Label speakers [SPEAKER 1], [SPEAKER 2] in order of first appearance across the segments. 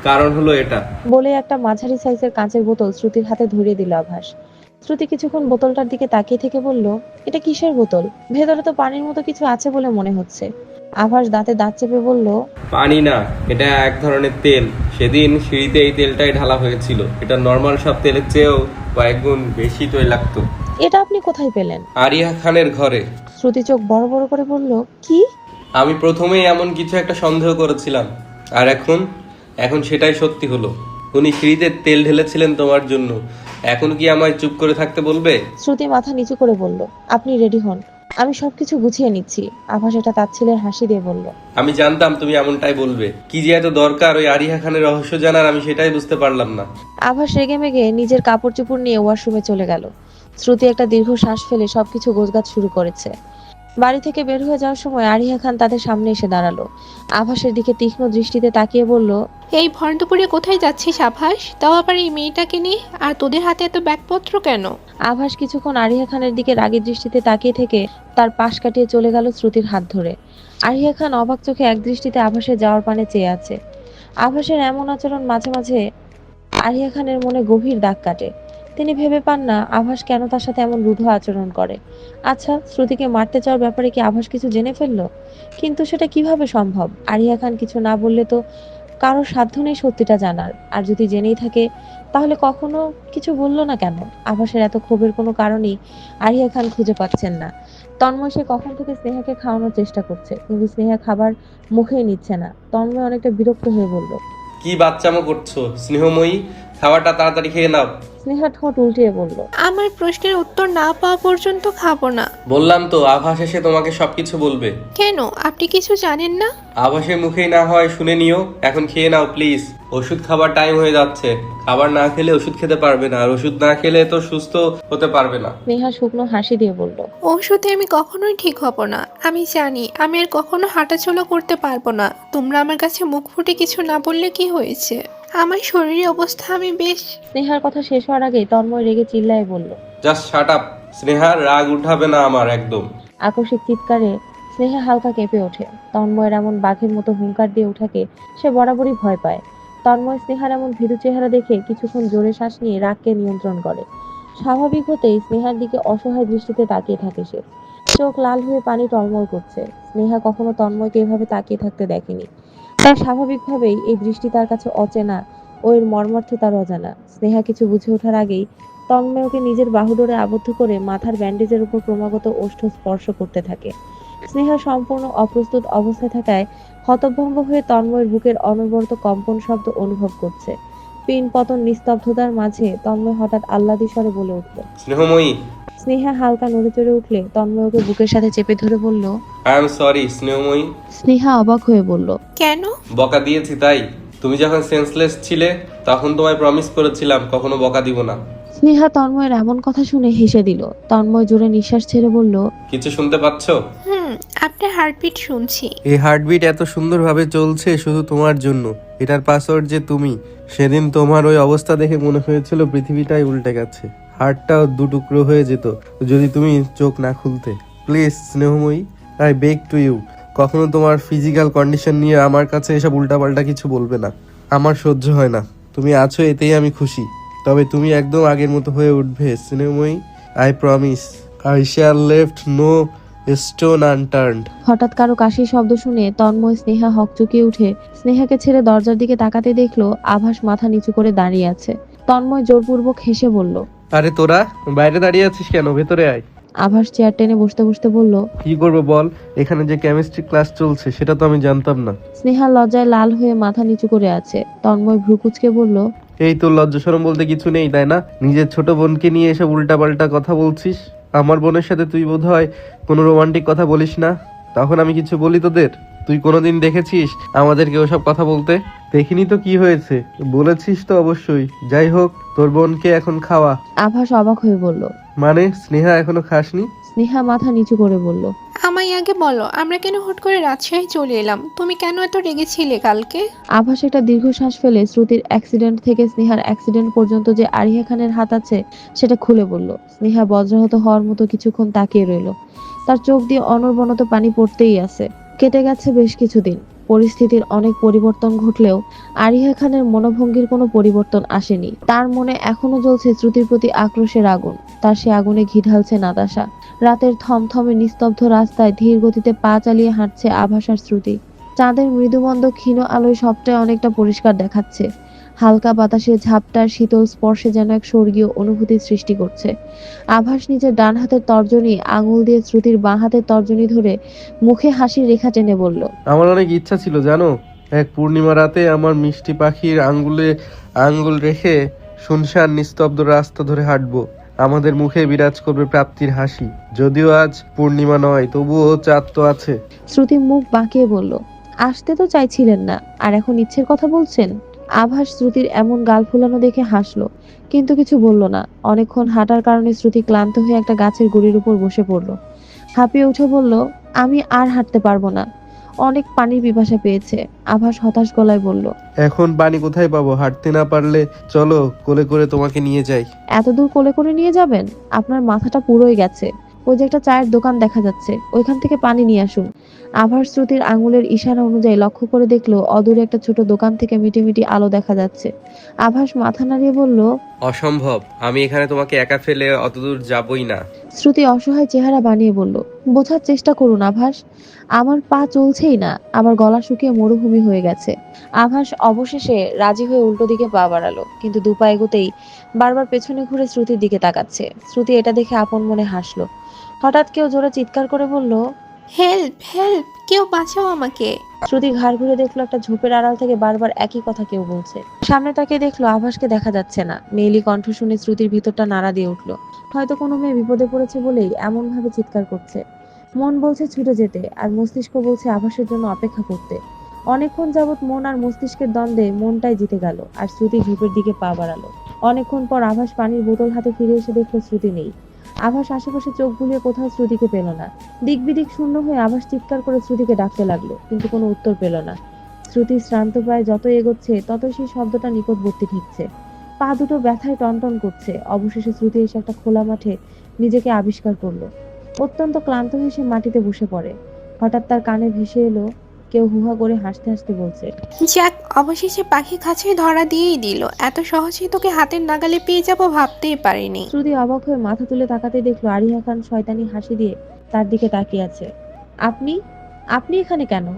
[SPEAKER 1] কারণ হলো এটা।
[SPEAKER 2] বলে একটা মাঝারি সাইজের কাঁচের বোতল শ্রুতির হাতে ধরিয়ে দিল আভাস। শ্রুতি কিছুক্ষণ বোতলটার দিকে তাকিয়ে থেকে বলল, এটা কিসের বোতল? ভেতরে তো পানির মতো কিছু আছে বলে মনে হচ্ছে। আভাস দাঁতে দাঁত চেপে বলল,
[SPEAKER 1] পানি না, এটা এক ধরনের তেল। সেদিন সিঁড়িতে এই তেলটাই ঢালা হয়েছিল। এটা নর্মাল সব তেলের চেয়েও কয়েক গুণ বেশি তৈলাক্ত।
[SPEAKER 2] এটা আপনি কোথায় পেলেন?
[SPEAKER 1] আরিয়া খানের ঘরে।
[SPEAKER 2] শ্রুতি চোখ বড় বড় করে বলল, কি?
[SPEAKER 1] আমি প্রথমেই এমন কিছু একটা সন্দেহ করেছিলাম, আর এখন এখন সেটাই সত্যি হলো। উনি সিঁড়িতে তেল ঢেলেছিলেন তোমার জন্য। এখন কি আমায় চুপ করে থাকতে বলবে?
[SPEAKER 2] শ্রুতি মাথা নিচু করে বলল, আপনি রেডি হন, আমি সবকিছু গুছিয়ে নিচ্ছি। আভাস এটা তাচ্ছিলের হাসি দিয়ে বলল।
[SPEAKER 1] আমি জানতাম তুমি এমনটাই বলবে। কি যে এত দরকার ওই আরিয়া খানের রহস্য জানার, আমি সেটাই বুঝতে পারলাম না।
[SPEAKER 2] আভাস রেগে মেগে নিজের কাপড় চোপড় নিয়ে ওয়াশরুমে চলে গেল। শ্রুতি একটা দীর্ঘ শ্বাস ফেলে সবকিছু গোছগাছ শুরু করেছে। বাড়ি থেকে বের হয়ে যাওয়ার সময় আরিয়া খান তাদের সামনে এসে দাঁড়ালো। আভাসের দিকে তীক্ষ্ণ দৃষ্টিতে তাকিয়ে বলল,
[SPEAKER 3] এই ভর দুপুরে কোথায় যাচ্ছিস আভাস? তাও আবার এই মেয়েটাকে নিয়ে? আর তোদের হাতে এত ব্যাগপত্র কেন?
[SPEAKER 2] আভাস কিছুক্ষণ আরিয়া খানের দিকে রাগী দৃষ্টিতে তাকিয়ে থেকে তার পাশ কাটিয়ে চলে গেল শ্রুতির হাত ধরে। আরিয়া খান অবাক চোখে এক দৃষ্টিতে আভাসের যাওয়ার পানে চেয়ে আছে। আভাসের এমন আচরণ মাঝে মাঝে আরিয়া খানের মনে গভীর দাগ কাটে। তিনি ভেবে পান না আভাস কেন তার সাথে এমন রূঢ় আচরণ করে। আচ্ছা, শ্রুতিকে মারতে চাওয়ার ব্যাপারে কি আভাস কিছু জেনে ফেললো? কিন্তু সেটা কিভাবে সম্ভব? আরিয়া খান কিছু না বললে তো কারো সাধ্য নেই সত্যিটা জানার। আর যদি জেনেই থাকে তাহলে কখনো কিছু বললো না কেন? আভাসের এত ক্ষোভের কোনো কারণই আরিয়া খান খুঁজে পাচ্ছেন না। তন্ময় সে কখন থেকে স্নেহাকে খাওয়ানোর চেষ্টা করছে, কিন্তু স্নেহা খাবার মুখেই নিচ্ছে না। তন্ময় অনেকটা বিরক্ত হয়ে বলল।
[SPEAKER 1] কি বাচ্চামো করছো স্নেহময়ী? খাবারটা তাড়াতাড়ি খেয়ে নাও।
[SPEAKER 2] স্নেহা ঠোঁট উল্টিয়ে বলল,
[SPEAKER 3] আমার প্রশ্নের উত্তর না পাওয়া পর্যন্ত খাবো না।
[SPEAKER 1] বললাম তো আভাস এসে তোমাকে সবকিছু বলবে।
[SPEAKER 3] কেন, আপনি কিছু জানেন না?
[SPEAKER 1] আভাসের মুখেই না হয় শুনে নিও। এখন খেয়ে নাও প্লিজ। ওষুধ খাবার টাইম হয়ে যাচ্ছে। খাবার না খেলে ওষুধ খেতে পারবে না, আর ওষুধ না খেলে তো সুস্থ হতে পারবে না।
[SPEAKER 2] স্নেহা শুকনো হাসি দিয়ে বলল,
[SPEAKER 3] ওষুধে আমি কখনোই ঠিক হব না। আমি জানি আমি আর কখনো হাঁটাচলা করতে পারবো না। তোমরা আমার কাছে মুখ ফুটে কিছু না বললে কি হয়েছে? আমার শরীরের অবস্থা আমি বেশ।
[SPEAKER 2] স্নেহার কথা শেষ হওয়ার আগেই তন্ময় রেগে চিল্লায়ে বলল।
[SPEAKER 1] Just shut up. স্নেহার রাগ উঠাবে না আমার একদম।
[SPEAKER 2] আকস্মিক চিৎকারে স্নেহা হালকা কেঁপে ওঠে। তন্ময়ের এমন বাঘের মতো হুংকার দিয়ে ওঠাকে সে বরাবরই ভয় পায়। তন্ময় স্নেহার এমন ভীতু চেহারা দেখে কিছুক্ষণ জোরে শ্বাস নিয়ে রাগকে নিয়ন্ত্রণ করে। স্বাভাবিক হতেই স্নেহার দিকে অসহায় দৃষ্টিতে তাকিয়ে থাকে সে। চোখ লাল হয়ে পানি টলমল করছে। স্নেহা কখনো তন্ময়কে এভাবে তাকিয়ে থাকতে দেখেনি। তার স্বাভাবিকভাবেই এই দৃষ্টি তার কাছে অচেনা ও এর মর্মার্থ তার অজানা। স্নেহা কিছু বুঝে ওঠার আগেই তন্ময় ওকে নিজের বাহুডোরে আবদ্ধ করে মাথার ব্যান্ডেজের উপর ক্রমাগত ওষ্ঠ স্পর্শ করতে থাকে। স্নেহা সম্পূর্ণ অপ্রস্তুত অবস্থায় থাকায় হতভম্ব হয়ে তন্ময়ের বুকের অনবরত কম্পন শব্দ অনুভব করছে। পিন পতন নিস্তব্ধতার মাঝে তন্ময় হঠাৎ আহ্লাদি স্বরে বলে উঠল।
[SPEAKER 1] স্নেহময়ী।
[SPEAKER 2] স্নেহা হালকা নড়ে চড়ে উঠলে তন্ময় ওকে বুকের সাথে চেপে ধরে বলল।
[SPEAKER 1] I am sorry Snehomoyee.
[SPEAKER 2] Sneha অবাক হয়ে বলল,
[SPEAKER 3] কেন?
[SPEAKER 1] বকা দিয়েছি তাই? তুমি যখন সেন্সলেস ছিলে তখন তোমায় প্রমিস করেছিলাম কখনো বকা দিব না।
[SPEAKER 2] স্নেহা তন্ময়ের এমন কথা শুনে হেসে দিল। তন্ময় জোরে নিঃশ্বাস ছেড়ে বলল,
[SPEAKER 1] কিছু শুনতে পাচ্ছ?
[SPEAKER 3] হুম, আপনার হার্টবিট শুনছি।
[SPEAKER 1] এই হার্টবিট এত সুন্দরভাবে চলছে শুধু তোমার জন্য। এটার পাসওয়ার্ড যে তুমি। সেদিন তোমার ওই অবস্থা দেখে মনে হয়েছিল পৃথিবীটাই উল্টে গেছে। হার্টটাও দুটুকরো হয়ে যেত যদি তুমি চোখ না খুলতে। Please Snehomoyee, I beg to you, কখনো তোমার ফিজিক্যাল কন্ডিশন নিয়ে আমার কাছে এসব উল্টাপাল্টা কিছু বলবে না। আমার সহ্য হয় না। তুমি আছো এতেই আমি খুশি। তবে তুমি একদম আগের মতো হয়ে উঠবে Snehomoyee. I promise. I shall left no stone unturned.
[SPEAKER 2] হঠাৎ কারো কাশির শব্দ শুনে তন্ময় স্নেহা হকচকিয়ে উঠে স্নেহাকে ছেড়ে দরজার দিকে তাকাতে দেখলো আভাস মাথা নিচু করে দাঁড়িয়ে আছে। তন্ময় জোরপূর্বক হেসে বলল।
[SPEAKER 1] আরে তোরা বাইরে দাঁড়িয়ে আছিস কেন? ভেতরে আয়।
[SPEAKER 2] আভাস চেয়ার টেনে বসতে বসতে বলল।
[SPEAKER 1] কি করবো বল? এখানে যে কেমিস্ট্রি ক্লাস চলছে সেটা তো আমি জানতাম না।
[SPEAKER 2] স্নেহা লজ্জায় লাল হয়ে মাথা নিচু করে আছে। তন্ময় ভ্রু কুঁচকে বলল।
[SPEAKER 1] এই তোর লজ্জা শরম বলতে কিছু নেই তাই না? নিজের ছোট বোনকে নিয়ে এসব উল্টাপাল্টা কথা বলছিস। আমার বোনের সাথে তুই বোধহয় কোনো রোমান্টিক কথা বলিস না। তখন আমি কিছু বলি তোদের? তুই কোনোদিন দেখেছিস আমাদেরকে ওসব কথা বলতে? দেখিনি তো কি হয়েছে, বলেছিস তো অবশ্যই। যাই হোক, তোর বোনকে এখন খাওয়া।
[SPEAKER 2] আভাস অবাক হয়ে বলল।
[SPEAKER 1] মানে স্নেহা এখনো খাসনি?
[SPEAKER 2] স্নেহা মাথা নিচু করে বলল।
[SPEAKER 3] আমায় আগে বলো, আমরা কেন হুট করে রাজশাহী চলে এলাম? তুমি কেন এত রেগেছিলে কালকে?
[SPEAKER 2] আভাস একটা দীর্ঘশ্বাস ফেলে শ্রুতির অ্যাক্সিডেন্ট থেকে স্নেহার অ্যাক্সিডেন্ট পর্যন্ত যে আরিয়া খানের হাত আছে সেটা খুলে বলল। স্নেহা বজ্রাহত হওয়ার মতো কিছুক্ষণ তাকিয়ে রইল। তার চোখ দিয়ে অনর্বনত পানি পড়তেই আছে। কেটে গেছে বেশ কিছুদিন। পরিস্থিতির অনেক পরিবর্তন ঘটলেও আরিহা খানের মনোভঙ্গির কোনো পরিবর্তন আসেনি। তার মনে এখনো জ্বলছে শ্রুতির প্রতি আক্রোশের আগুন। তার সে আগুনে ঘি ঢালছে নাতাশা। রাতের থমথমে নিস্তব্ধ রাস্তায় ধীর গতিতে পা চালিয়ে হাঁটছে আভাস আর শ্রুতি। চাঁদের মৃদুমন্দ ক্ষীণ আলোয় সবটাই অনেকটা পরিষ্কার দেখাচ্ছে। হালকা বাতাসের ঝাপটার শীতল স্পর্শে যেন এক স্বর্গীয় অনুভূতির সৃষ্টি করছে। আভাস নিজের ডান হাতের তর্জনী আঙুল দিয়ে শ্রুতির বাঁ হাতের তর্জনী ধরে মুখে হাসির রেখা টেনে বলল,
[SPEAKER 1] আমার অনেক ইচ্ছা ছিল জানো, এক পূর্ণিমা রাতে আমার মিষ্টি পাখির আঙ্গুলে আঙ্গুল রেখে শুনশান নিস্তব্ধ রাস্তা ধরে হাঁটবো। আমাদের মুখে বিরাজ করবে প্রাপ্তির হাসি। যদিও আজ পূর্ণিমা নয়, তবুও চাঁদ তো আছে।
[SPEAKER 2] শ্রুতি মুখ বাঁকিয়ে বলল, আসতে তো চাইছিলেন না, আর এখন ইচ্ছের কথা বলছেন? আভাস শ্রুতির এমন গাল ফুলানো দেখে হাসলো, কিন্তু কিছু বলল না। অনেকক্ষণ হাঁটার কারণে শ্রুতি ক্লান্ত হয়ে একটা গাছের গুড়ির উপর বসে পড়ল। হাঁপিয়ে উঠে বলল, আমি আর হাঁটতে পারবো না, অনেক পানির পিপাসা পেয়েছে। আভাস হতাশ গলায় বলল,
[SPEAKER 1] এখন পানি কোথায় পাবো? হাঁটতে না পারলে চলো কোলে করে তোমাকে নিয়ে যাই।
[SPEAKER 2] এত দূর কোলে করে নিয়ে যাবেন? আপনার মাথাটা পুরোই গেছে। ওই যে একটা চায়ের দোকান দেখা যাচ্ছে, ওইখান থেকে পানি নিয়ে আসুন। আভাস শ্রুতির আঙুলের ইশারা অনুযায়ী লক্ষ্য করে দেখলো অদূরে একটা ছোট দোকান থেকে মিটিমিটি আলো দেখা যাচ্ছে। আভাস মাথা নাড়িয়ে বলল,
[SPEAKER 1] অসম্ভব, আমি এখানে তোমাকে একা ফেলে অতদূর যাবই না।
[SPEAKER 2] শ্রুতি অসহায় চেহারা বানিয়ে বলল, বোঝার চেষ্টা করুন আভাস, আমার পা চলছেই না, আমার গলা শুকিয়ে মরুভূমি হয়ে গেছে। আভাস অবশেষে রাজি হয়ে উল্টো দিকে পা বাড়ালো, কিন্তু দু পা এগোতেই বারবার পেছনে ঘুরে শ্রুতির দিকে তাকাচ্ছে। শ্রুতি এটা দেখে আপন মনে হাসলো। হঠাৎ কেউ জোরে চিৎকার করে বলল,
[SPEAKER 3] হেল্প হেল্প, কেউ বাঁচাও আমাকে।
[SPEAKER 2] শ্রুতি ঘাড় ঘুরে দেখলো একটা ঝোপের আড়াল থেকে বারবার একই কথা কেউ বলছে। সামনে তাকিয়ে দেখলো আভাসকে দেখা যাচ্ছে না। মেয়েলি কণ্ঠ শুনে শ্রুতির ভিতরটা নাড়া দিয়ে উঠলো। হয়তো কোনো মেয়ে বিপদে পড়েছে বলেই এমন ভাবে চিৎকার করছে। মন বলছে ছুটে যেতে, আর মস্তিষ্ক বলছে আভাসের জন্য অপেক্ষা করতে। অনেকক্ষণ যাবৎ মন আর মস্তিষ্কের দ্বন্দ্বে মনটাই জিতে গেল, আর শ্রুতি ঝোপের দিকে পা বাড়ালো। অনেকক্ষণ পর আভাস পানির বোতল হাতে ফিরে এসে দেখলো শ্রুতি নেই। আভাস আশেপাশে চোখ বুলিয়ে কোথাও শ্রুতিকে পেল না। দিক বিদিক শূন্য হয়ে আভাস চিৎকার করে শ্রুতিকে ডাকতে লাগলো, কিন্তু কোনো উত্তর পেল না। শ্রুতি শ্রান্ত প্রায় যত এগোচ্ছে ততই সেই শব্দটা নিকটবর্তী ঠেকছে। পা দুটো ব্যথায় টনটন করছে। অবশেষে শ্রুতি এসে একটা খোলা মাঠে নিজেকে আবিষ্কার করলো। অত্যন্ত ক্লান্ত হয়ে সে মাটিতে বসে পড়ে। হঠাৎ তার কানে ভেসে এলো কেউ হুহা করে হাসতে হাসতে বলছে,
[SPEAKER 3] যাক, অবশেষে পাখি খাঁচে ধরা দিয়েই দিল। এত সহজেই তোকে হাতের নাগালে পেয়ে যাব ভাবতেই পারিনি।
[SPEAKER 2] শ্রুতি অবাক হয়ে মাথা তুলে তাকাতে দেখলো আরিহা খান শয়তানি হাসি দিয়ে তার দিকে তাকিয়ে আছে। আপনি আপনি এখানে কেন?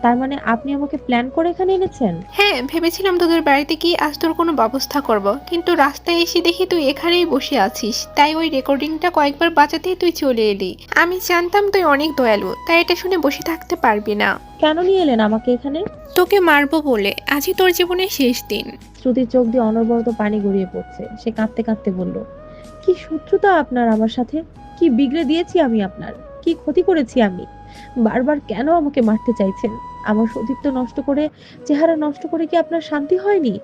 [SPEAKER 2] তার মানে আপনি আমাকে প্ল্যান করে এখানে এনেছেন?
[SPEAKER 3] হ্যাঁ, ভেবেছিলাম তোদের বাড়িতে গিয়ে আজ তোর কোনো ব্যবস্থা করব, কিন্তু রাস্তায় এসে দেখি তুই এখানেই বসে আছিস। তাই ওই রেকর্ডিংটা কয়েকবার বাজাতেই তুই চলে এলি। আমি জানতাম তুই অনেক দয়ালু, তাই এটা শুনে বসে থাকতে পারবি না।
[SPEAKER 2] কেন নিয়ে এলেন আমাকে এখানে?
[SPEAKER 3] তোকে মারবো বলে। আজই তোর জীবনের শেষ দিন।
[SPEAKER 2] শ্রুতির চোখ দিয়ে অনবরত পানি গড়িয়ে পড়ছে। সে কাঁদতে কাঁদতে বলল, কি শত্রুতা আপনার আমার সাথে? কি বিগড়ে দিয়েছি আমি আপনার? কি ক্ষতি করেছি আমি? বারবার কেন আমাকে মারতে চাইছেন? আমার সতীত্ব নষ্ট করে, চেহারা নষ্ট করে কি আপনার শান্তি হয়নি?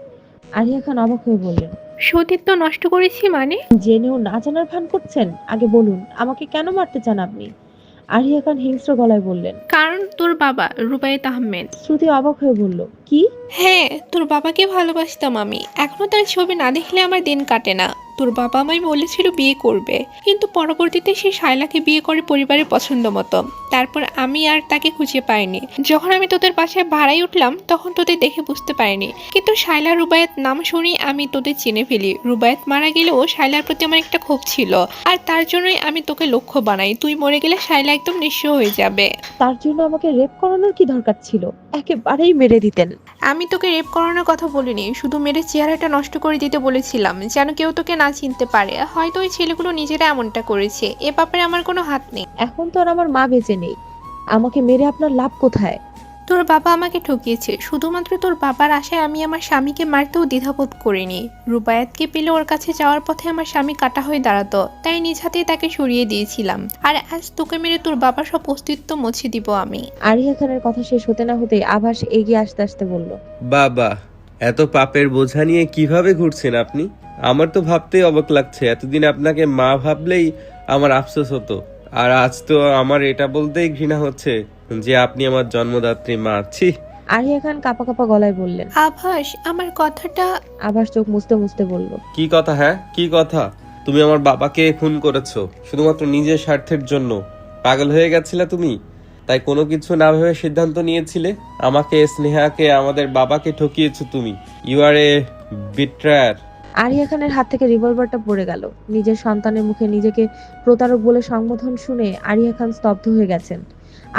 [SPEAKER 2] আরিয়া খান অবাক হয়ে বললেন,
[SPEAKER 3] সতীত্ব নষ্ট করেছি মানে?
[SPEAKER 2] জেনেও না জানার ভান করছেন? আগে বলুন, আমাকে কেন মারতে চান আপনি? আরিয়া খান হিংস্র গলায় বললেন,
[SPEAKER 3] কারণ তোর বাবা রুবায়েত আহমেদ।
[SPEAKER 2] শ্রুতি অবাক হয়ে বলল, কি?
[SPEAKER 3] হ্যাঁ, তোর বাবাকে ভালোবাসতাম আমি। এখনো তার ছবি না দেখলে আমার দিন কাটে না। তোর বাবা আমায় বলেছিল বিয়ে করবে, কিন্তু পরবর্তীতে সে শায়লাকে বিয়ে করে পরিবারের পছন্দ মতো। তারপর আমি আর তাকে খুঁজে পাইনি। যখন আমি তোদের বাসায় ভাড়ায় উঠলাম তখন তোদের দেখে বুঝতে পারিনি, কিন্তু শায়লা রুবায়েত নাম শুনি আমি তোদের চিনে ফেলি। রুবায়েত মারা গেলেও শায়লার প্রতি আমার একটা ক্ষোভ ছিল, আর তার জন্যই আমি তোকে লক্ষ্য বানাই। তুই মরে গেলে শায়লা একদম নিঃস্ব হয়ে যাবে।
[SPEAKER 2] তার জন্য আমাকে রেপ করানোর কি দরকার ছিল? একেবারেই মেরে দিতেন।
[SPEAKER 3] আমি তোকে রেপ করানোর কথা বলিনি, শুধু মেরে চেহারাটা নষ্ট করে দিতে বলেছিলাম, যেন কেউ তোকে না চিনতে পারে। হয়তো ওই ছেলেগুলো নিজেরা এমনটা করেছে, এ ব্যাপারে আমার কোনো হাত নেই।
[SPEAKER 2] এখন তো আর আমার মা বেঁচে নেই, আমাকে মেরে আপনার লাভ কোথায়?
[SPEAKER 3] তোর বাবা আমাকে ঠকিয়েছে। শুধুমাত্র তোর বাবার আশায় আমি আমার স্বামীকে মারতেও দ্বিধাবোধ করিনি। রুবায়াতকে পেলে ওর কাছে যাওয়ার পথে আমার স্বামী কাটা হয়ে দাঁড়াতো, তাই নিজ হাতেই তাকে সরিয়ে দিয়েছিলাম। আর আজ তোকে মেরে তোর বাবার সব অস্তিত্ব মুছে দিব আমি।
[SPEAKER 2] আরিয়া খানের কথা শেষ হতে না হতেই আভাস এগিয়ে আসতে আসতে বলল,
[SPEAKER 1] বাবা, এত পাপের বোঝা নিয়ে কিভাবে ঘুরছেন আপনি? আমার তো ভাবতেই অবাক লাগছে। এতদিন আপনাকে মা ভাবলেই আমার আফসোস হতো, আর আজ তো আমার এটা বলতেই ঘৃণা হচ্ছে যে আপনি আমার জন্মদাত্রী মা। ছি!
[SPEAKER 2] আরিয়া খান কাঁপা কাঁপা গলায় বললেন।
[SPEAKER 3] আভাস, আমার কথাটা।
[SPEAKER 2] আভাস চোখ মুছতে মুছতে বলল,
[SPEAKER 1] কি কথা? হ্যাঁ, কি কথা? তুমি আমার বাবাকে খুন করেছো শুধুমাত্র নিজের স্বার্থের জন্য। পাগল হয়ে গেছিলে তুমি? তাই কোনো কিছু না ভেবে সিদ্ধান্ত নিয়েছিলে? আমাকে, স্নেহাকে, আমাদের বাবাকে ঠকিয়েছো তুমি। You R A বিট্রায়ার।
[SPEAKER 2] আরিয়া খানের হাত থেকে রিভলভারটা পড়ে গেল। নিজের সন্তানের মুখে নিজেকে প্রতারক বলে সম্বোধন শুনে আরিয়া খান স্তব্ধ হয়ে গেছেন।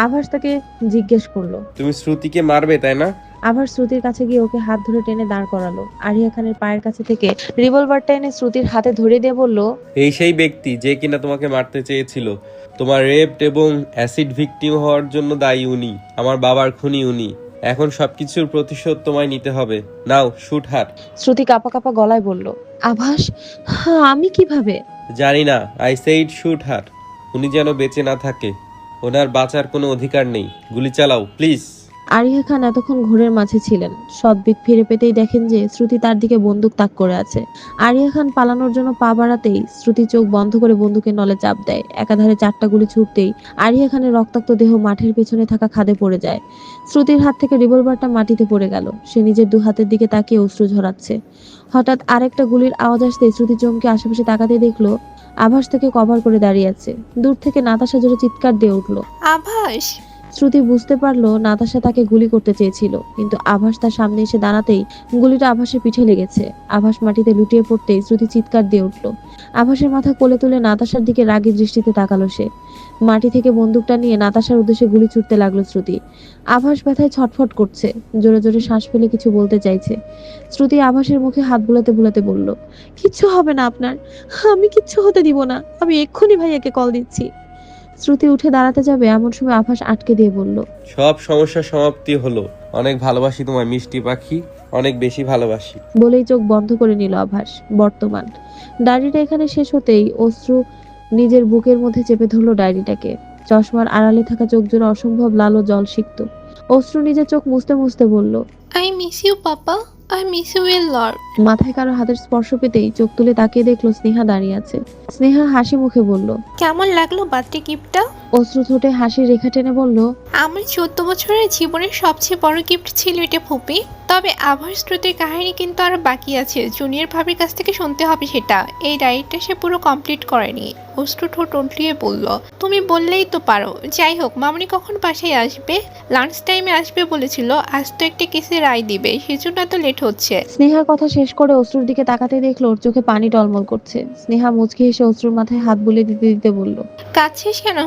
[SPEAKER 2] আভাস তাকে জিজ্ঞেস করলো।
[SPEAKER 1] তুমি শ্রুতিকে মারবে, তাই না?
[SPEAKER 2] আভাস শ্রুতির কাছে গিয়ে ওকে হাত ধরে টেনে দাঁড় করালো। আরিয়া খানের পায়ের কাছে থেকে রিভলভারটা এনে শ্রুতির হাতে ধরিয়ে দিয়ে বলল,
[SPEAKER 1] এই সেই ব্যক্তি যে কিনা তোমাকে মারতে চেয়েছিল। তোমার রেপড এবং অ্যাসিড ভিকটিম হওয়ার জন্য দায়ী উনি। আমার বাবার খুনি উনি। এখন সবকিছুর প্রতিশোধ তোমায় নিতে হবে। নাও, শুট হার।
[SPEAKER 2] শ্রুতি কাঁপা কাঁপা গলায় বলল, আভাস, হ্যাঁ আমি কিভাবে?
[SPEAKER 1] জানি না, আই সেইড শুট হার। উনি যেন বেঁচে না থাকে। ওনার বাঁচার কোনো অধিকার নেই। গুলি চালাও, প্লিজ।
[SPEAKER 2] আরিয়া খান এতক্ষণ ঘোরের মাঝে ছিলেন। সদ্দিক ফিরে পেতেই দেখেন যে শ্রুতি তার দিকে বন্দুক তাক করে আছে। আরিয়া খান পালানোর জন্য পা বাড়াতেই শ্রুতি চোখ বন্ধ করে বন্দুকের নলে চাপ দেয়। একাধারে 4টা গুলি ছুটতেই আরিয়া খানের রক্তাক্ত দেহ মাঠের পেছনে থাকা খাদে পড়ে যায়। শ্রুতির হাত থেকে রিভলভারটা মাটিতে পড়ে গেল। সে নিজের 2 হাতের দিকে তাকিয়ে অশ্রু ঝরাচ্ছে। হঠাৎ আরেকটা গুলির আওয়াজ আসতে শ্রুতি চমকে আশেপাশে তাকাতে দেখলো আভাস থেকে কভার করে দাঁড়িয়ে আছে। দূর থেকে নাতাশা জোরে চিৎকার দিয়ে উঠলো।
[SPEAKER 3] আভাস!
[SPEAKER 2] শ্রুতি বুঝতে পারলো নাতাশা তাকে গুলি করতে চেয়েছিল, কিন্তু আভাস তার সামনে এসে দাঁড়াতেই গুলিটা আভাসের পিঠে লেগেছে। আভাস মাটিতে লুটিয়ে পড়তেই শ্রুতি চিৎকার দিয়ে উঠল। আভাসের মাথা কোলে তুলে নাতাশার দিকে রাগী দৃষ্টিতে তাকালো সে। মাটি থেকে বন্দুকটা নিয়ে নাতাশার উদ্দেশ্যে গুলি ছুটতে লাগলো শ্রুতি। আভাস ব্যথায় ছটফট করছে, জোরে জোরে শ্বাস ফেলে কিছু বলতে চাইছে। শ্রুতি আভাসের মুখে হাত বুলাতে বুলাতে বলল, কিচ্ছু হবে না আপনার, আমি কিচ্ছু হতে দিব না, আমি এক্ষুনি ভাইয়াকে কল দিচ্ছি। শ্রুতি উঠে দাঁড়াতে যাবে এমন সময় আভাস আটকে দিয়ে বলল,
[SPEAKER 1] সব সমস্যার সমাপ্তি হলো। অনেক ভালোবাসি তোমায় মিষ্টি পাখি, অনেক বেশি ভালোবাসি।
[SPEAKER 2] বলেই চোখ বন্ধ করে নিল আভাস। বর্তমান ডায়েরিটা এখানে শেষ হতেই অশ্রু নিজের বুকের মধ্যে চেপে ধরলো ডায়েরিটাকে। চশমার আড়ালে থাকা চোখ জোড়া অসম্ভব লাল ও জল সিক্ত। অশ্রু নিজের চোখ মুছতে মুছতে বলল,
[SPEAKER 3] I miss you papa, I miss you a lot.
[SPEAKER 2] মাথায় কারো হাতের স্পর্শ পেতেই চোখ তুলে তাকিয়ে দেখলো স্নেহা দাঁড়িয়ে আছে। স্নেহা হাসি মুখে বলল,
[SPEAKER 3] কেমন লাগলো বার্থডে গিফটটা?
[SPEAKER 2] অশ্রু ঠোঁটে হাসির রেখা টেনে বলল,
[SPEAKER 3] আমার 14 বছরের জীবনের সবচেয়ে বড় গিফট ছিল এটা ফুপি। তবে আভাস শ্রুতির কাহিনী কিন্তু আর বাকি আছে, জুনিয়র ভাবির কাছ থেকে শুনতে হবে সেটা। এই ডায়েরিটা সে পুরো কমপ্লিট করেনি। অশ্রু ঠোঁট উল্টিয়ে বলল, তুমি বললেই তো পারো। যাই হোক, মামনি কখন বাসায় আসবে? লাঞ্চ টাইমে আসবে বলেছিল। আজ তো একটা কেসে রায় দিবে, সেজন্য এত লেট হচ্ছে।
[SPEAKER 2] স্নেহার কথা শেষ করে অশ্রুর দিকে তাকাতে দেখলো ওর চোখে পানি টলমল করছে। স্নেহা মুচকি হেসে অশ্রুর মাথায় হাত বুলিয়ে দিতে দিতে বলল,
[SPEAKER 3] কাছিস কেন?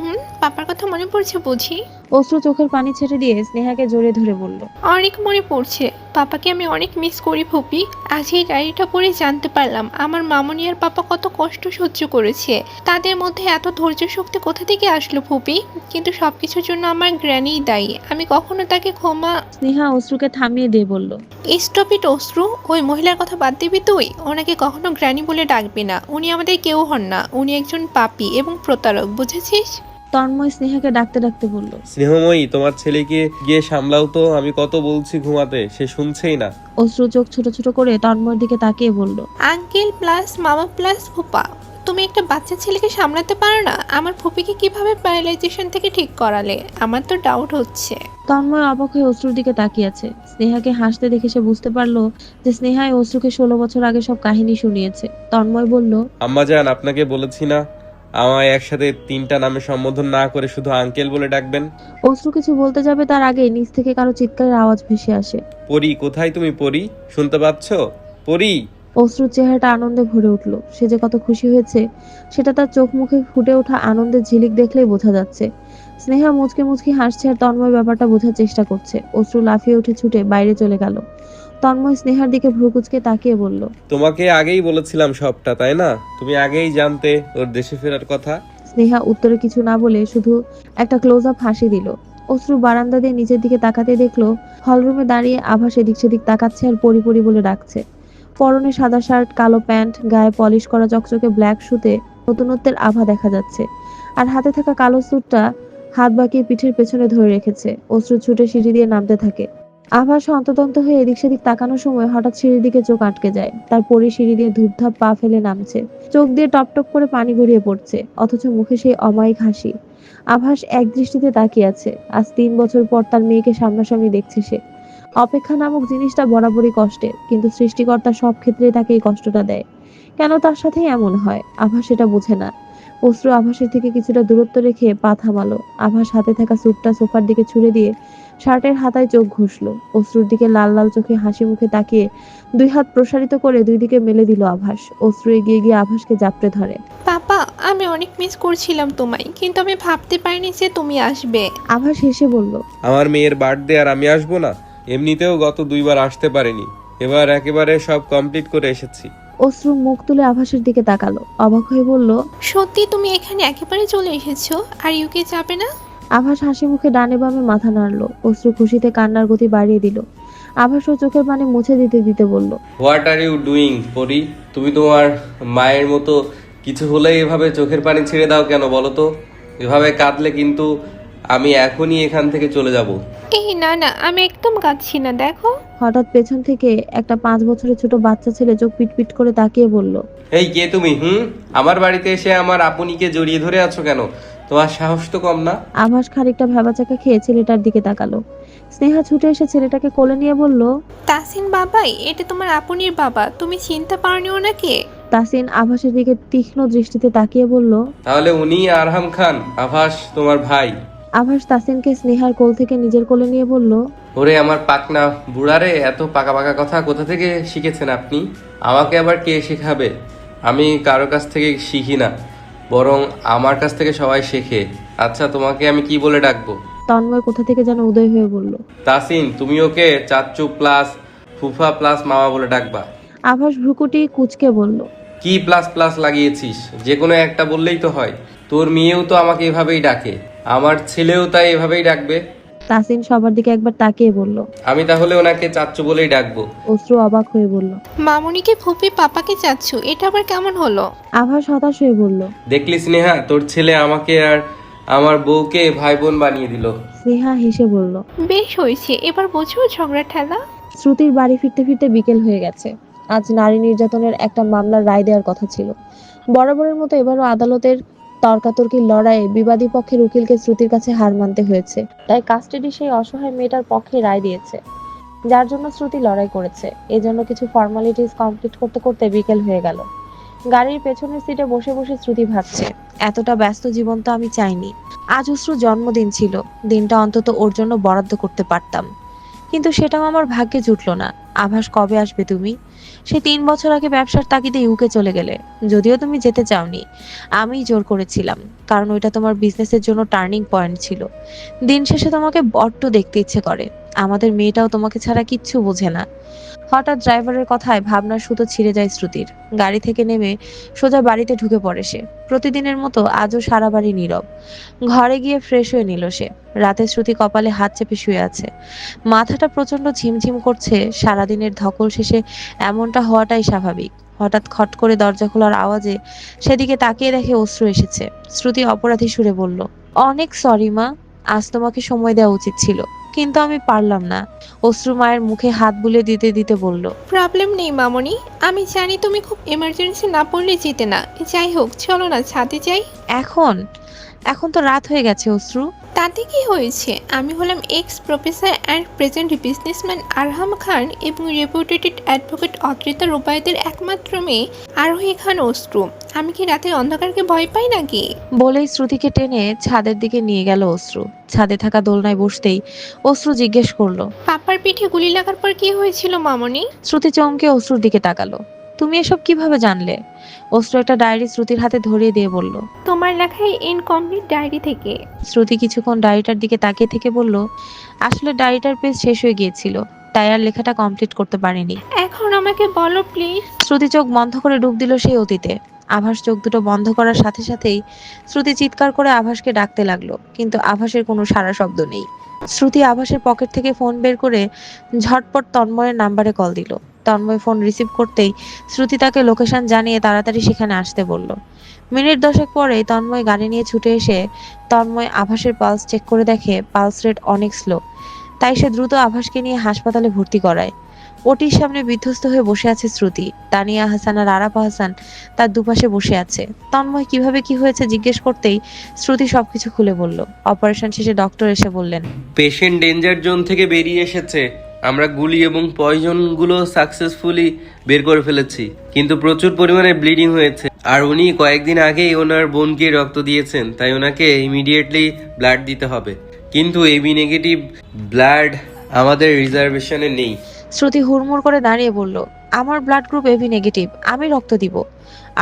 [SPEAKER 3] পাপার কথা মনে পড়ছে বুঝি?
[SPEAKER 2] অশ্রু চোখের পানি ছেড়ে দিয়ে স্নেহাকে জড়িয়ে ধরে বলল,
[SPEAKER 3] অনেক মনে পড়ছে। পাপাকে আমি অনেক মিস করি ফুপি। আজ এই ডায়েরিটা পড়ে জানতে পারলাম আমার মামনি আর পাপা কত কষ্ট সহ্য করেছে। তাদের মধ্যে এত ধৈর্য শক্তি কোথা থেকে আসলো ফুপি? কিন্তু সবকিছুর জন্য আমার গ্র্যানিই দায়ী। আমি কখনো তাকে ক্ষমা।
[SPEAKER 2] স্নেহা অশ্রুকে থামিয়ে দিয়ে বলল,
[SPEAKER 3] স্টপ ইট অশ্রু। ওই মহিলার কথা বাদ দিবি তুই? ওনাকে কখনো গ্র্যানি বলে ডাকবি না। উনি আমাদের কেউ হন না। উনি একজন পাপী এবং প্রতারক, বুঝেছিস?
[SPEAKER 2] তন্ময় স্নেহাকে ডাকতে ডাকতে বলল,
[SPEAKER 1] স্নেহময়ী, তোমার ছেলেকে গিয়ে সামলাও তো। আমি কত বলছি ঘুমাতে, সে শুনছেই না।
[SPEAKER 2] অশ্রু চোখ ছোট ছোট করে তন্ময়ের দিকে তাকিয়ে বলল,
[SPEAKER 3] আঙ্কেল প্লাস মামা প্লাস ফুপা, তুমি একটা বাচ্চা ছেলেকে সামলাতে পারো না? আমার ফুপিকে কিভাবে প্যারালাইজেশন থেকে ঠিক করালে? আমার তো ডাউট হচ্ছে।
[SPEAKER 2] তন্ময় অবাক হয়ে অশ্রুর দিকে তাকিয়ে আছে। স্নেহাকে হাসতে দেখে সে বুঝতে পারলো যে স্নেহাই অশ্রুকে 16 বছর আগে সব কাহিনী শুনিয়েছে। তন্ময় বলল,
[SPEAKER 1] আম্মাজান, আপনাকে বলেছি না আমায় একসাথে 3টা নামে সম্বোধন না করে শুধু আঙ্কেল বলে ডাকবেন।
[SPEAKER 2] অশ্রু কিছু বলতে যাবে তার আগেই নিচ থেকে কারো চিৎকারের আওয়াজ ভেসে আসে।
[SPEAKER 1] পরি, কোথায় তুমি পরি? শুনতে পাচ্ছ পরি?
[SPEAKER 2] অশ্রুর চেহারাটা আনন্দে ভরে উঠল। সে যে কত খুশি হয়েছে সেটা তার চোখ মুখে ফুটে ওঠা আনন্দের ঝিলিক দেখলেই বোঝা যাচ্ছে। স্নেহা মুচকে মুচকি হাসছে আর তন্ময় ব্যাপারটা বোঝার চেষ্টা করছে। অশ্রু লাফিয়ে উঠে ছুটে বাইরে চলে গেল। তন্ময় স্নেহার দিকে ভ্রুকুচকে তাকিয়ে বলল,
[SPEAKER 1] তোমাকে আগেই বলেছিলাম সবটা, তাই না? তুমি আগেই জানতে ওর দেশে ফেরার কথা।
[SPEAKER 2] স্নেহা উত্তরে কিছু না বলে শুধু একটা ক্লোজ আপ হাসি দিল। অশ্রু বারান্দা দিয়ে নিচের দিকে তাকাতে দেখলো হলরুমে দাঁড়িয়ে আভাস এদিক সেদিক তাকাচ্ছে আর পরি পরি বলে ডাকছে। পরনে সাদা শার্ট, কালো প্যান্ট, গায়ে পলিশ করা চকচকে ব্ল্যাক শুতে নতুনত্বের আভা দেখা যাচ্ছে। আর হাতে থাকা কালো স্যুটটা হাত বাঁকিয়ে পিঠের পেছনে ধরে রেখেছে। অশ্রু ছুটে সিঁড়ি দিয়ে নামতে থাকে। আভাস হন্তদন্ত হয়ে এদিক সেদিক তাকানোর সময় হঠাৎ সিঁড়ির দিকে চোখ আটকে যায়। তার পরি সিঁড়ি দিয়ে ধূপধাপ পা ফেলে নামছে। চোখ দিয়ে টপ টপ করে পানি গড়িয়ে পড়ছে, অথচ মুখে সেই অমায়িক হাসি। আভাস এক দৃষ্টিতে তাকিয়ে আছে। আজ 3 বছর পর তার মেয়েকে সামনাসামনি দেখছে সে। অপেক্ষা নামক জিনিসটা বরাবরই কষ্টের, কিন্তু সৃষ্টিকর্তা সব ক্ষেত্রে তাকে এই কষ্টটা দেয়। কেন তার সাথে এমন হয় আভাস সেটা বোঝে না। অশ্রু আভাসের থেকে কিছুটা দূরত্ব রেখে পা থামালো। আভাস হাতে থাকা স্যুটটা সোফার দিকে ছুড়ে দিয়ে শার্টের হাতায় চোখ ঘষলো। অশ্রুর দিকে লাল লাল চোখে হাসি মুখে তাকিয়ে দুই হাত প্রসারিত করে দুই দিকে মেলে দিল আভাস। অশ্রু এগিয়ে গিয়ে আভাসকে জাপটে ধরে।
[SPEAKER 3] পাপা, আমি অনেক মিস করছিলাম তোমায়, কিন্তু আমি ভাবতে পারিনি যে তুমি আসবে।
[SPEAKER 2] আভাস হেসে বলল,
[SPEAKER 1] আমার মেয়ের বার্থডে আর আমি আসবো না? এমনিতেও গত 2বার আসতে পারিনি, এবার একেবারে সব কমপ্লিট করে এসেছি।
[SPEAKER 2] অশ্রু মুখ তুলে আভাসের দিকে তাকালো, অবাক হয়ে বলল,
[SPEAKER 3] সত্যি তুমি এখানে একেবারে চলে এসেছো? আর ইউকে যাবে না?
[SPEAKER 2] আভাস হাসি মুখে ডানে বামে মাথা নাড়লো। অশ্রু খুশিতে কান্নার গতি বাড়িয়ে দিল। আভাস ও চোখের পানি মুছে দিতে দিতে বলল,
[SPEAKER 1] হোয়াট আর ইউ ডুইং পরি? তুমি তোমার মায়ের মতো কিছু হলেই এভাবে চোখের পানি ছেড়ে দাও কেন বলো তো? এভাবে কাঁদলে কিন্তু আমি এখনই এখান থেকে চলে যাব।
[SPEAKER 3] এই না না, আমি একদম কাঁদছি না, দেখো।
[SPEAKER 2] হঠাৎ পেছন থেকে একটা 5 বছরের ছোট বাচ্চা ছেলে চোখ পিটপিট করে তাকিয়ে বলল,
[SPEAKER 1] এই কে তুমি? আমার বাড়িতে এসে আমার আপুনিকে জড়িয়ে ধরে আছো কেন? তোমার সাহস তো কম না?
[SPEAKER 2] আভাস খানিকটা ভ্যাবাচাকা খেয়ে ছেলেটার দিকে তাকালো। স্নেহা ছুটে এসে ছেলেটাকে কোলে নিয়ে বলল,
[SPEAKER 3] তাসিন বাবাই, এটা তোমার আপনির বাবা, তুমি চিনতে পারনি ওনাকে?
[SPEAKER 2] তাসিন আভাসের দিকে তীক্ষ্ণ দৃষ্টিতে তাকিয়ে বলল।
[SPEAKER 1] তাহলে উনি আরহাম খান, আভাস তোমার ভাই।
[SPEAKER 2] আভাস তাসিনকে স্নেহার কোল থেকে নিজের কোলে নিয়ে বলল,
[SPEAKER 1] ওরে আমার পাকনা বুড়ারে, এত পাকা পাকা কথা কোথা থেকে শিখেছেন আপনি? আমাকে আবার কে শেখাবে? আমি কারো কাছ থেকে শিখি না, বরং আমার কাছ থেকে সবাই শেখে। আচ্ছা, তোমাকে আমি কি বলে ডাকবো?
[SPEAKER 2] তন্ময় কোথা থেকে যেন উদয় হয়ে বলল।
[SPEAKER 1] তাসিন, তুমি ওকে চাচ্চু প্লাস ফুফা প্লাস মামা বলে ডাকবা।
[SPEAKER 2] আভাস ভ্রুকুটি কুঁচকে বলল,
[SPEAKER 1] কি প্লাস প্লাস লাগিয়েছিস? যে কোনো একটা বললেই তো হয়। তোর মেয়েও তো আমাকে এভাবেই ডাকে, আমার ছেলেও তাই এভাবেই ডাকবে।
[SPEAKER 2] তাসিন সবার দিকে একবার তাকিয়ে বলল।
[SPEAKER 1] আমি তাহলে ওনাকে চাচ্চু বলেই ডাকবো।
[SPEAKER 2] অশ্রু অবাক হয়ে বলল।
[SPEAKER 3] মামুনিকে ফুপি পাপাকে চাচ্ছু, এটা আবার কেমন হলো?
[SPEAKER 2] আভাস হতাশ হয়ে বলল।
[SPEAKER 1] দেখলি স্নেহা, তোর ছেলে আমাকে আর আমার বউকে ভাই বোন বানিয়ে দিল।
[SPEAKER 2] স্নেহা হেসে বলল।
[SPEAKER 3] বেশ হয়েছে, এবার বোঝো ঝগড়া ঠেলা।
[SPEAKER 2] শ্রুতির বাড়ি ফিরতে ফিরতে বিকেল হয়ে গেছে। আজ নারী নির্যাতনের একটা মামলার রায় দেওয়ার কথা ছিল। বরাবরের মতো এবারও আদালতের তর্কাতর্কির লড়াইয়ে বিবাদী পক্ষের উকিলকে শ্রুতির কাছে হার মানতে হয়েছে। তাই কাস্টাডি সেই অসহায় মেয়েটার পক্ষে রায় দিয়েছে, যার জন্য শ্রুতি লড়াই করেছে। এজন্য কিছু ফর্মালিটিস কমপ্লিট করতে করতে বিকেল হয়ে গেল। গাড়ির পেছনের সিটে বসে বসে শ্রুতি ভাবছে, এতটা ব্যস্ত জীবন তো আমি চাইনি। আজ অশ্রুর জন্মদিন ছিল, দিনটা অন্তত ওর জন্য বরাদ্দ করতে পারতাম, কিন্তু সেটাও আমার ভাগ্যে জুটলো না। আভাস, কবে আসবে তুমি? সে 3 বছর আগে ব্যবসার তাগিদে ইউকে চলে গেলে, যদিও তুমি যেতে চাওনি, আমি জোর করেছিলাম, কারণ ওইটা তোমার বিজনেসের জন্য টার্নিং পয়েন্ট ছিল। দিন শেষে তোমাকে বড্ড দেখতে ইচ্ছে করে। আমাদের মেয়েটাও তোমাকে ছাড়া কিচ্ছু বোঝে না। হঠাৎ ড্রাইভারের কথায় ভাবনার সুতো ছিঁড়ে যায় শ্রুতির। গাড়ি থেকে নেমে সোজা বাড়িতে ঢুকে পড়ে সে। প্রতিদিনের মতো আজও সারা বাড়ি নীরব। ঘরে গিয়ে ফ্রেশ হয়ে নিল সে। রাতে শ্রুতি কপালে হাত চেপে শুয়ে আছে। মাথাটা প্রচন্ড ঝিমঝিম করছে। সারাদিনের ধকল শেষে এমনটা হওয়াটাই স্বাভাবিক। হঠাৎ খট করে দরজা খোলার আওয়াজে সেদিকে তাকিয়ে দেখে অশ্রু এসেছে। শ্রুতি অপরাধী সুরে বলল, অনেক সরি মা, আজ তোমাকে সময় দেওয়া উচিত ছিল, কিন্তু আমি পারলাম না। অশ্রু মায়ের মুখে হাত বুলিয়ে দিতে দিতে বলল,
[SPEAKER 3] প্রবলেম নেই মামুনি, আমি জানি তুমি খুব এমার্জেন্সি না পড়লে যেতে না। যাই হোক, চলো না ছাদে যাই।
[SPEAKER 2] এখন এখন তো রাত হয়ে গেছে অশ্রু।
[SPEAKER 3] তাতে কি হয়েছে? আমি হলাম ex professor and present businessman Arham Khan এবং রেপুটেটেড অ্যাডভোকেট অদ্রিতা রুবাইদের একমাত্র মেয়ে আরোহী খান অশ্রু। আমি কি রাতের অন্ধকারকে ভয় পাই নাকি?
[SPEAKER 2] বলেই শ্রুতিকে টেনে ছাদের দিকে নিয়ে গেল অশ্রু। ছাদে থাকা দোলনায় বসতেই অশ্রু জিজ্ঞেস করলো,
[SPEAKER 3] পাপার পিঠে গুলি লাগার পর কি হয়েছিল মামুনি?
[SPEAKER 2] শ্রুতি চমকে অশ্রুর দিকে তাকালো। তুমি এসব কিভাবে জানলে? অশ্রু একটা ডায়েরি শ্রুতির হাতে ধরিয়ে দিয়ে বলল।
[SPEAKER 3] তোমার লেখায় ইনকমপ্লিট ডায়েরি থেকে।
[SPEAKER 2] শ্রুতি কিছুক্ষণ ডায়েরিটার দিকে তাকিয়ে থেকে বলল, আসলে ডায়েরিটার পেজ শেষ হয়ে গিয়েছিল, তাই আর লেখাটা কমপ্লিট করতে পারিনি।
[SPEAKER 3] এখন আমাকে বলো প্লিজ।
[SPEAKER 2] শ্রুতি চোখ বন্ধ করে ডুব দিল সেই অতীতে। আভাস চোখ দুটো বন্ধ করার সাথে সাথেই শ্রুতি চিৎকার করে আভাসকে ডাকতে লাগলো, কিন্তু আভাসের কোনো সাড়া শব্দ নেই। শ্রুতি আভাসের পকেট থেকে ফোন বের করে ঝটপট তন্ময়ের নাম্বারে কল দিল। তন্ময় ফোন রিসিভ করতেই শ্রুতি তাকে লোকেশন জানিয়ে তাড়াতাড়ি সেখানে আসতে বলল। মিনিট 10 পরে তন্ময় গাড়ি নিয়ে ছুটে এসে তন্ময় আভাসের পালস চেক করে দেখে পালস রেট অনেক স্লো। তাই সে দ্রুত আভাসকে নিয়ে হাসপাতালে ভর্তি করায়। ওটির সামনে বিধ্বস্ত হয়ে বসে আছে শ্রুতি। তানিয়া হাসান আর আরাফা হাসান তার দুপাশে বসে আছে। তন্ময় কিভাবে কি হয়েছে জিজ্ঞেস করতেই শ্রুতি সবকিছু খুলে বলল। অপারেশন শেষে ডক্টর এসে বললেন,
[SPEAKER 1] পেশেন্ট ডেঞ্জার জোন থেকে বেরিয়ে এসেছে। আমরা গুলি এবং পয়জনগুলো সাকসেসফুলি বের করে ফেলেছি, কিন্তু প্রচুর পরিমাণে ব্লিডিং হয়েছে। আর উনি কয়েকদিন আগেই ওনার বোনকে রক্ত দিয়েছেন, তাই ওনাকে ইমিডিয়েটলি ব্লাড দিতে হবে। কিন্তু এবি নেগেটিভ ব্লাড আমাদের রিজার্ভেশনে নেই।
[SPEAKER 2] শ্রুতি হুড়মুড় করে দাঁড়িয়ে বলল, আমার ব্লাড গ্রুপ এবি নেগেটিভ, আমি রক্ত দিব।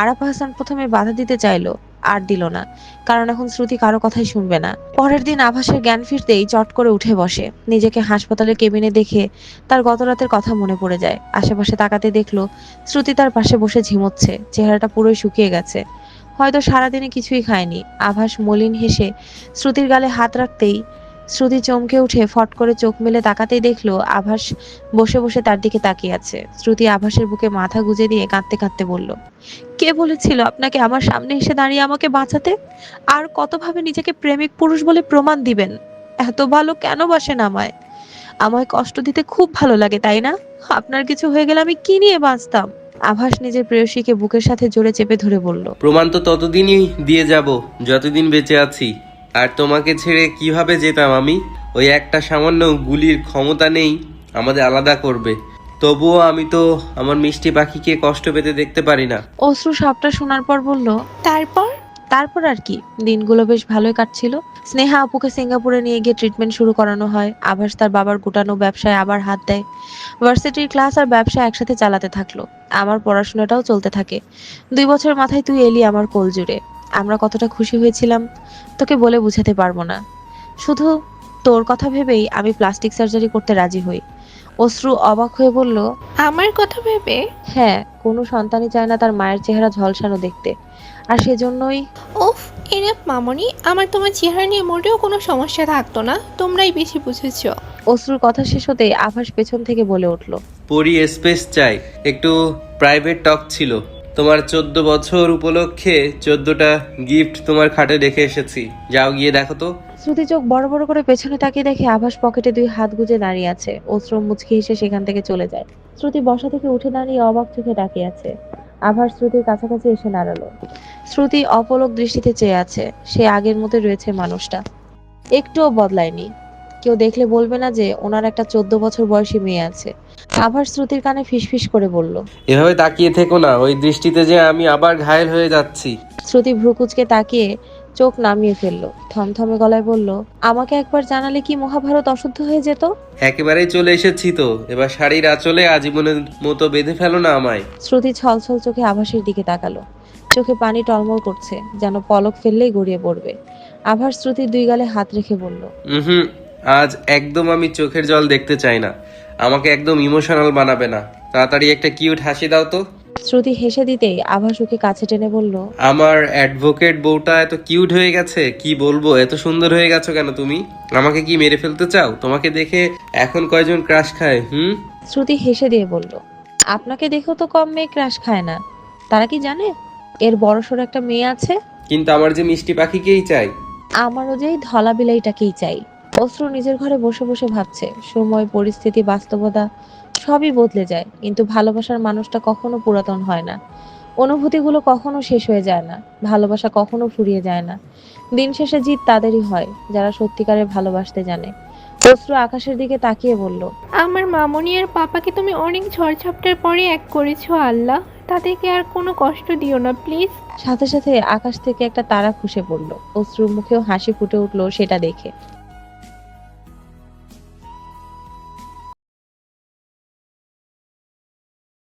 [SPEAKER 2] আরাফ হাসান প্রথমে বাধা দিতে চাইলো, আর দিল না, কারণ এখন শ্রুতি কারো কথাই শুনবে না। পরের দিন আভাসের জ্ঞান ফিরতেই চট করে উঠে বসে। নিজেকে হাসপাতালের কেবিনে দেখে তার গত রাতের কথা মনে পড়ে যায়। আশেপাশে তাকাতে দেখলো শ্রুতি তার পাশে বসে ঝিমোচ্ছে, চেহারাটা পুরোই শুকিয়ে গেছে, হয়তো সারাদিনে কিছুই খায়নি। আভাস মলিন হেসে শ্রুতির গালে হাত রাখতেই শ্রুতি চমকে উঠে ফট করে চোখ মেলে তাকাতেই দেখলো আভাস বসে বসে তার দিকে তাকিয়ে আছে। শ্রুতি আভাসের বুকে মাথা গুজে দিয়ে কাঁদতে কাঁদতে বলল, কে বলেছিল আপনাকে আমার সামনে এসে দাঁড়িয়ে আমাকে বাঁচাতে? আর কতভাবে নিজেকে প্রেমিক পুরুষ বলে প্রমাণ দিবেন? এত ভালো কেন বাসেন আমায়? আমায় কষ্ট দিতে খুব ভালো লাগে, তাই না? আপনার কিছু হয়ে গেলে আমি কি নিয়ে বাঁচতাম? আভাস নিজের প্রেয়সীকে বুকের সাথে জোরে চেপে ধরে বলল,
[SPEAKER 1] প্রমাণ তো ততদিনই দিয়ে যাব যতদিন বেঁচে আছি। আর তোমাকে ছেড়ে কিভাবে যেতাম আমি? ওই একটা সামান্য গুলির ক্ষমতা নেই আমাদের আলাদা করবে। তবুও আমি তো আমার মিষ্টি পাখিকে কষ্ট পেতে দেখতে পারি না।
[SPEAKER 2] অশ্রু সবটা শোনার পর বলল,
[SPEAKER 3] তারপর
[SPEAKER 2] তারপর আর কি, দিনগুলো বেশ ভালোই কাটছিল। স্নেহা আপুকে সিঙ্গাপুরে নিয়ে গিয়ে ট্রিটমেন্ট শুরু করানো হয়। আভাস তার বাবার গোটানো ব্যবসায় আবার হাত দেয়। ভার্সিটির ক্লাস আর ব্যবসা একসাথে চালাতে থাকলো। আমার পড়াশোনাটাও চলতে থাকে। 2 বছর মাথায় তুই এলি আমার কোল জুড়ে। আমরা কতটা খুশি হয়েছিলাম তোকে বলে বুঝাতে পারবো না। শুধু তোর কথা ভেবেই আমি প্লাস্টিক সার্জারি করতে রাজি হই। অশ্রু অবাক হয়ে বলল,
[SPEAKER 3] আমার কথা ভেবে?
[SPEAKER 2] হ্যাঁ, কোনো সন্তানই চায় না তার মায়ের চেহারা ঝলসানো দেখতে, আর সেজন্যই।
[SPEAKER 3] উফ, এনাফ মামনি, আমার তোমার চেহারা নিয়ে মোটেও কোনো সমস্যা থাকতো না, তোমরাই বেশি বুঝেছো।
[SPEAKER 2] অশ্রুর কথা শেষ হতেই আভাস পেছন থেকে বলে উঠল,
[SPEAKER 1] পরি স্পেস চাই, একটু প্রাইভেট টক ছিল। তোমার 14 বছর উপলক্ষে 14টা গিফট তোমার খাটে রেখে এসেছি, যাও গিয়ে দেখো তো।
[SPEAKER 2] শ্রুতি চোখ বড় বড় করে পেছনে তাকিয়ে দেখে আভাস পকেটে 2 হাত গুজে দাঁড়িয়ে আছে। অশ্রু মুচকি হেসে সেখান থেকে চলে যায়। শ্রুতি বসা থেকে উঠে দাঁড়িয়ে অবাক চোখে তাকিয়ে আছে। আভাস শ্রুতির কাছাকাছি এসে দাঁড়ালো। শ্রুতি অপলক দৃষ্টিতে চেয়ে আছে। সে আগের মতো রয়েছে মানুষটা, একটুও বদলায়নি। কেউ দেখলে বলবে না যে ওনার একটা 14 বছর বয়সী মেয়ে আছে। আভাস শ্রুতির কানে ফিসফিস করে বলল,
[SPEAKER 1] এভাবে তাকিয়ে থেকো না, ওই দৃষ্টিতে যে আমি আবার ঘায়েল হয়ে যাচ্ছি।
[SPEAKER 2] শ্রুতি ভ্রুকুচকে তাকিয়ে চোখ নামিয়ে ফেললো। থমথমে গলায় বলল, আমাকে একবার জানালে কি মহাভারত অশুদ্ধ হয়ে যেত?
[SPEAKER 1] একেবারেই চলে এসেছি তো, এবার শাড়ির আঁচলে আজীবনের মতো বেঁধে ফেলো না আমায়।
[SPEAKER 2] শ্রুতি ছলছল চোখে আভাসের দিকে তাকালো। চোখে পানি টলমল করছে, যেন পলক ফেললেই গড়িয়ে পড়বে। আভাস শ্রুতির 2 গালে হাত রেখে বলল,
[SPEAKER 1] হুম, আজ একদম আমি চোখের জল দেখতে চাই না। আমাকে একদম ইমোশনাল বানাবে না। তাড়াতাড়ি একটা কিউট হাসি দাও তো।
[SPEAKER 2] শ্রুতি হেসে দিতেই আভাস ওকে কাছে টেনে বলল,
[SPEAKER 1] আমার অ্যাডভোকেট বউটা এত কিউট হয়ে গেছে, কি বলবো, এত সুন্দর হয়ে গেছো কেন তুমি? আমাকে কি মেরে ফেলতে চাও? তোমাকে দেখে এখন কয়জন ক্রাশ খায়?
[SPEAKER 2] শ্রুতি হেসে দিয়ে বলল, আপনাকে দেখেও তো কম মেয়ে ক্রাশ খায় না। তারা কি জানে এর বড়সড় একটা মেয়ে আছে?
[SPEAKER 1] কিন্তু আমার যে মিষ্টি পাখিকেই চাই।
[SPEAKER 2] আমারও যে এই ধলা বিলাইটাকেই চাই। অশ্রু নিজের ঘরে বসে বসে ভাবছে, সময়, পরিস্থিতি, বাস্তবতা সবই বদলে যায়, কিন্তু ভালোবাসার মানুষটা কখনো পুরাতন হয় না। অনুভূতিগুলো কখনো শেষ হয়ে যায় না, ভালোবাসা কখনো ফুরিয়ে যায় না। দিন শেষে জিত তাদেরই হয় যারা সত্যিকারের ভালোবাসতে জানে। অশ্রু আকাশের দিকে তাকিয়ে বলল,
[SPEAKER 3] আমার মামনি আর পাপাকে তুমি অনেক ঝড়ঝাপটার পরে এক করেছো আল্লাহ, তাদেরকে আর কোনো কষ্ট দিও না প্লিজ।
[SPEAKER 2] সাথে সাথে আকাশ থেকে একটা তারা খসে পড়ল। অশ্রুর মুখেও হাসি ফুটে উঠলো সেটা দেখে।